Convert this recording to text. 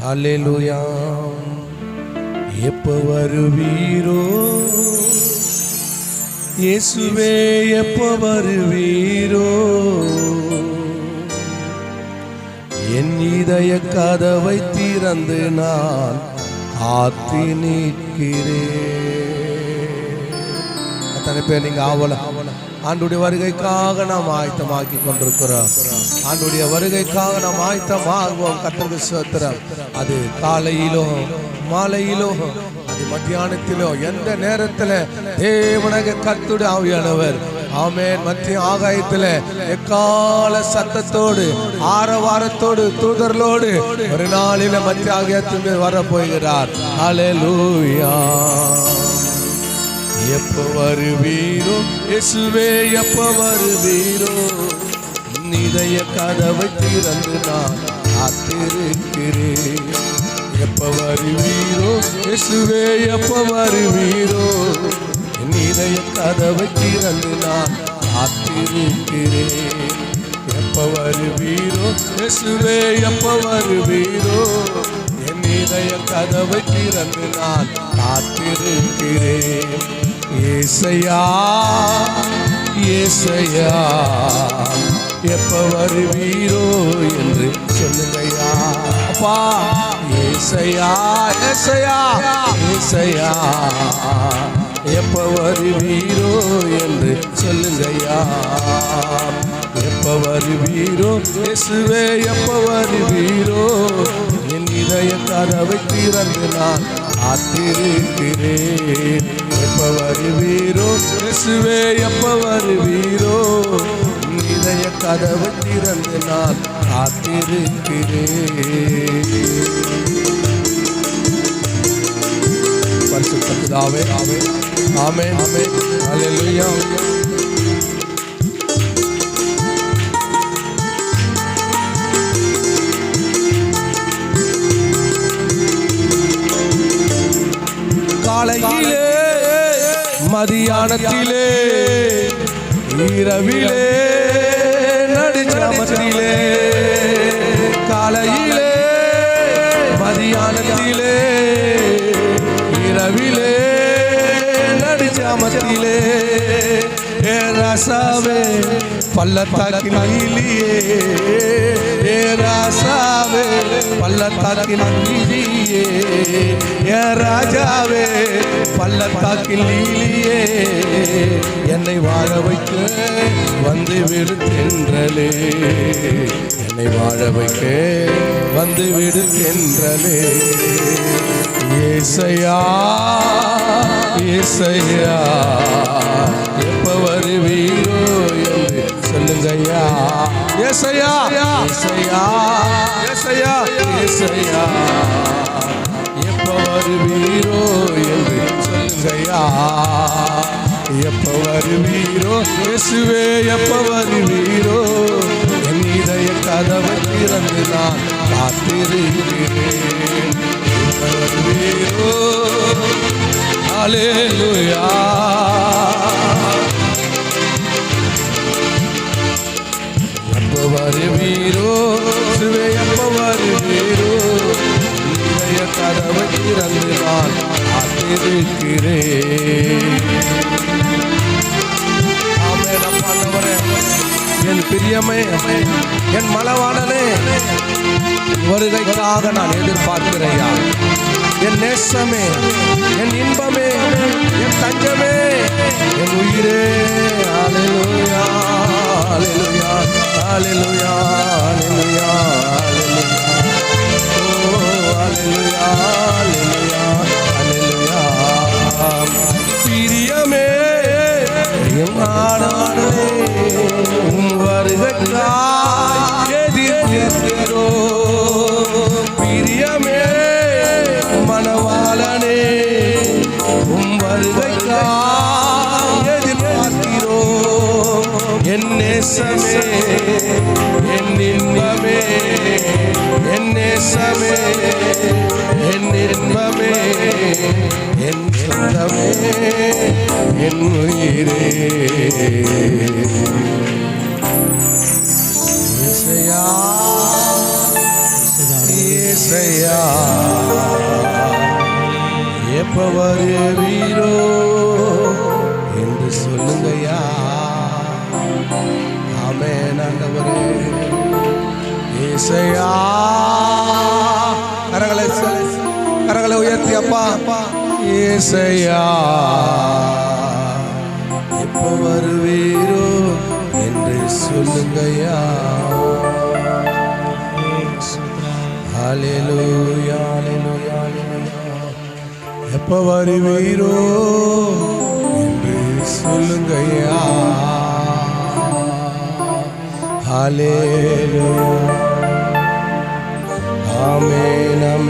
ஹல்லேலூயா. எப்ப வருவீரோ இயேசுவே, எப்ப வருவீரோ? என் இதய கதவை திறந்து நான் காத்து நிற்கிறேன். அத்தனை பேர் நீங்க ஆவல ஆண்டுடைய வருகைக்காக நாம் ஆயத்தமாக்கி கொண்டிருக்கிறோம். ஆண்டுடைய வருகைக்காக நாம் ஆயத்தமாகுவோம். கர்த்தருக்கு ஸ்தோத்திரம். அது காலையிலோ மாலையிலோ அது மத்தியானத்திலோ எந்த நேரத்தில் தேவனாக கர்த்தருடைய ஆவியானவர் ஆமென் மத்திய ஆகாயத்தில் எக்கால சத்தத்தோடு ஆரவாரத்தோடு தூதர்களோடு ஒரு நாளில மத்திய ஆகாயத்தின் மேல் வர போகிறார். ஹல்லேலூயா. எப்ப வருவீரோ இயேசுவே, எப்ப வருவீரோ? இதய கதவை திறந்து நான் காத்திருக்கிறேன். எப்ப வருவீரோ இயேசுவே, எப்ப வருவீரோ? இதய கதவை திறந்து நான் காத்திருக்கிறேன். எப்ப வருவீரோ இயேசுவே, எப்ப வருவீரோ? என் இதய கதவை திறந்து நான் காத்திருக்கிறேன். ஏசையா ஏசையா, எப்ப வருவீரோ என்று சொல்லுங்கய்யா. அப்பா ஏசையா ஏசையா ஏசையா, எப்ப வருவீரோ என்று சொல்லுங்கய்யா. எப்ப வருவீரோ இயேசுவே, எப்ப வருவீரோ? என் இதய கதவை திறந்து நான் காத்திருக்கிறேன். எப்ப வருவீரோ இயேசுவே, எப்ப வருவீரோ? இதய கதவை திறந்து நான் காத்திருக்கிறேன். பரிசுத்த பிதாவே, ஆமென் ஆமென் ஹல்லேலூயா. காலையிலே மதியானத்திலே இரவிலே நடுஜாமத்திலே, காலையிலே மதியானத்திலே இரவிலே நடுஜாமத்திலே, ஏ ராசாவே பள்ளத்தாக்கின் அகிலியே, ஏ ராசாவே பள்ளத்தாக்கின் அகிலியே, ஏ ராஜாவே பள்ளத்தாக்கின் லீலியே, என்னை வாழ வைக்க வந்து விடு தென்றலே, என்னை வாழ வைக்க வந்து விடு தென்றலே. ஏசையா ஏசையா, எப்ப வருவீரோ என்று சொல்லுங்கய்யா. ஏசையா ஏசையா ஏசையா ஏசையா, எப்ப வருவீரோ என்று சொல்லுங்கய்யா. எப்ப வருவீரோ இயேசுவே, எப்ப வருவீரோ? என் இதய கதவை திறந்து நான் காத்திருக்கிறேன். எப்ப வருவீரோ? ஹல்லேலூயா. எப்ப வருவீரோ இயேசுவே, எப்ப வருவீரோ? இதய கதவை திறந்து நான் காத்திருக்கிறேன். ஆமென். ஆண்டவரே, என் பிரியமே, என் மலவாளனே, வருகைக்காக நான் எதிர்பார்க்கிறேயா. என் நேசமே, என் இன்பமே, என் தஞ்சமே, என் உயிரே. ஹல்லேலூயா ஹல்லேலூயா ஹல்லேலூயா ஹல்லேலூயா ஹல்லேலூயா. ஓ ஹல்லேலூயா ஹல்லேலூயா ஹல்லேலூயா. பிரியமே என் ஆண்டவரே, உம் வருகைக்காய் எதிர்பார்க்கிறோம். பிரியமே மணவாளனே, உம் வருகைக்காய் எதிர்பார்க்கிறோம். என் நேசமே, என் இன்பமே, என் நேசமே, என் இன்பமே, என் சொந்தமே, என் உயிரே. ஏசையா ஏசையா எப்ப வருவீரோ என்று சொல்லுங்கய்யா. ஆமென் ஆண்டவரே. ஏசையா, கரங்களை உயர்த்தி அப்பா. ஏசையா, எப்ப வருவீரோ என்று சொல்லுங்கய்யா. ஹல்லேலூயா ஹல்லேலூயா ஹல்லேலூயா. எப்ப வருவீரோ என்று சொல்லுங்கய்யா. ஹல்லேலூயா. ஆமென் ஆமென்.